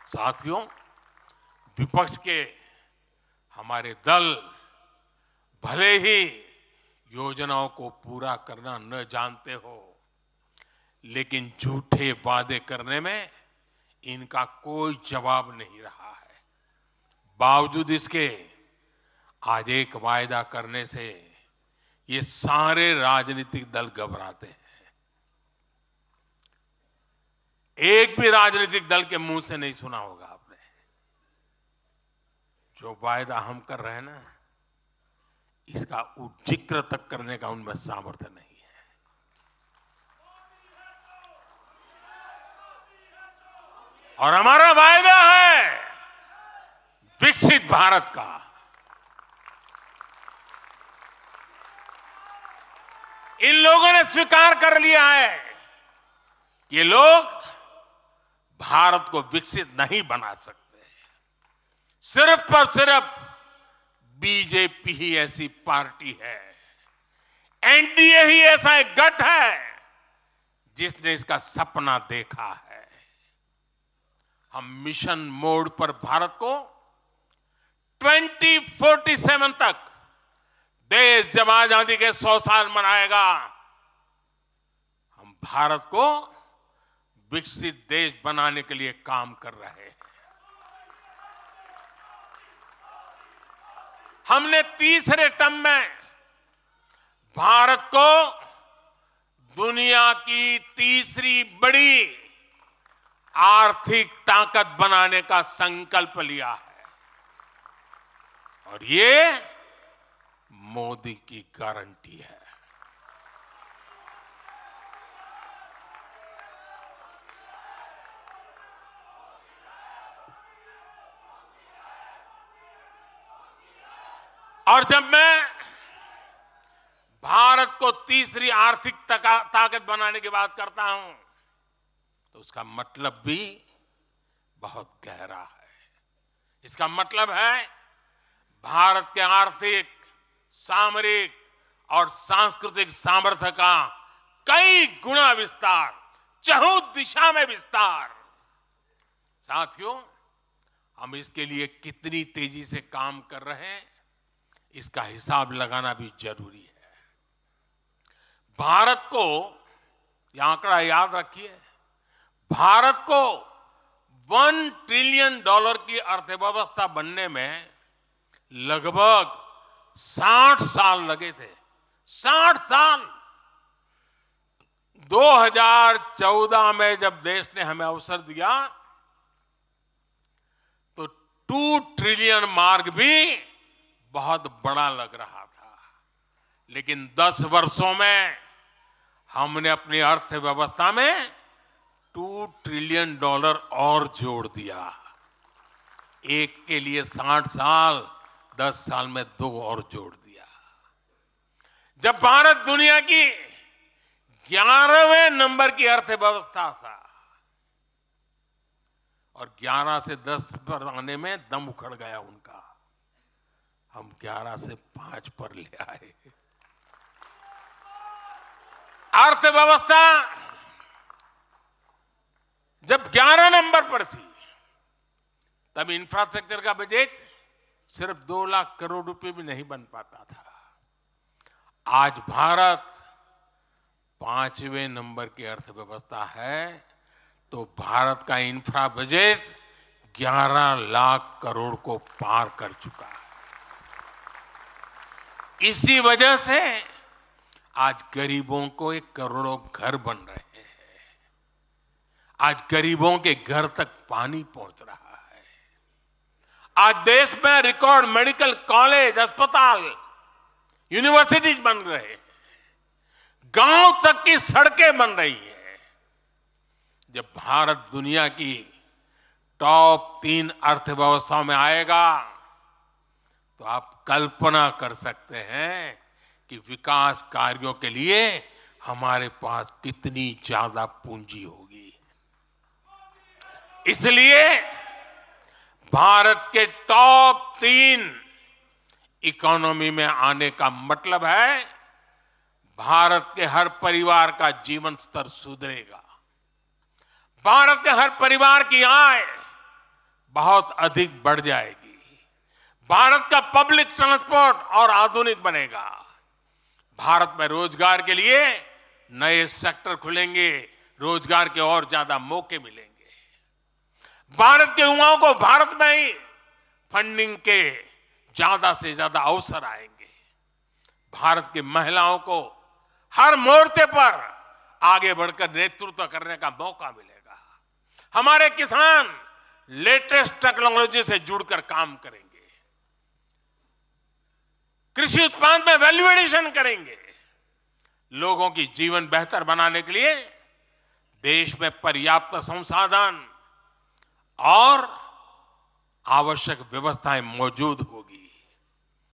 साथियों, विपक्ष के हमारे दल भले ही योजनाओं को पूरा करना न जानते हो, लेकिन झूठे वादे करने में इनका कोई जवाब नहीं रहा है। बावजूद इसके आज एक वायदा करने से ये सारे राजनीतिक दल घबराते हैं। एक भी राजनीतिक दल के मुंह से नहीं सुना होगा आपने। जो वायदा हम कर रहे हैं ना, इसका जिक्र तक करने का उनमें सामर्थ्य नहीं है। और हमारा वायदा है विकसित भारत का। इन लोगों ने स्वीकार कर लिया है कि ये लोग भारत को विकसित नहीं बना सकते। सिर्फ और सिर्फ बीजेपी ही ऐसी पार्टी है, एनडीए ही ऐसा एक गठ है जिसने इसका सपना देखा है। हम मिशन मोड पर भारत को 2047 तक देश जब आजादी के 100 साल मनाएगा, हम भारत को विकसित देश बनाने के लिए काम कर रहे हैं। हमने तीसरे टर्म में भारत को दुनिया की तीसरी बड़ी आर्थिक ताकत बनाने का संकल्प लिया है, और ये मोदी की गारंटी है। और जब मैं भारत को तीसरी आर्थिक ताकत बनाने की बात करता हूं, तो उसका मतलब भी बहुत गहरा है। इसका मतलब है भारत के आर्थिक, सामरिक और सांस्कृतिक सामर्थ्य का कई गुना विस्तार, चहुं दिशा में विस्तार। साथियों, हम इसके लिए कितनी तेजी से काम कर रहे हैं, इसका हिसाब लगाना भी जरूरी है। भारत को, यह आंकड़ा याद रखिए, भारत को $1 ट्रिलियन की अर्थव्यवस्था बनने में लगभग 60 साल लगे थे। 60 साल। 2014 में जब देश ने हमें अवसर दिया तो 2 ट्रिलियन मार्क भी बहुत बड़ा लग रहा था, लेकिन 10 वर्षों में हमने अपनी अर्थव्यवस्था में $2 ट्रिलियन और जोड़ दिया। एक के लिए 60 साल, 10 साल में 2 और जोड़ दिया। जब भारत दुनिया की 11वें नंबर की अर्थव्यवस्था था और 11 से 10 पर आने में दम उखड़ गया उनका, हम 11 से 5 पर ले आए। अर्थव्यवस्था जब 11 नंबर पर थी, तब इंफ्रास्ट्रक्चर का बजट सिर्फ 2 लाख करोड़ रुपए भी नहीं बन पाता था। आज भारत 5वें नंबर की अर्थव्यवस्था है, तो भारत का इंफ्रा बजट 11 लाख करोड़ को पार कर चुका है। इसी वजह से आज गरीबों को 1 करोड़ों घर बन रहे हैं। आज गरीबों के घर तक पानी पहुंच रहा है। आज देश में रिकॉर्ड मेडिकल कॉलेज, अस्पताल, यूनिवर्सिटीज बन रहे हैं। गांव तक की सड़कें बन रही हैं। जब भारत दुनिया की टॉप 3 अर्थव्यवस्थाओं में आएगा, तो आप कल्पना कर सकते हैं कि विकास कार्यों के लिए हमारे पास कितनी ज्यादा पूंजी होगी। इसलिए भारत के टॉप 3 इकोनॉमी में आने का मतलब है भारत के हर परिवार का जीवन स्तर सुधरेगा। भारत के हर परिवार की आय बहुत अधिक बढ़ जाएगी। भारत का पब्लिक ट्रांसपोर्ट और आधुनिक बनेगा। भारत में रोजगार के लिए नए सेक्टर खुलेंगे, रोजगार के और ज्यादा मौके मिलेंगे। भारत के युवाओं को भारत में ही फंडिंग के ज्यादा से ज्यादा अवसर आएंगे। भारत की महिलाओं को हर मोर्चे पर आगे बढ़कर नेतृत्व करने का मौका मिलेगा। हमारे किसान लेटेस्ट टेक्नोलॉजी से जुड़कर काम करेंगे, कृषि उत्पाद में वैल्यू एडिशन करेंगे। लोगों की जीवन बेहतर बनाने के लिए देश में पर्याप्त संसाधन और आवश्यक व्यवस्थाएं मौजूद होगी।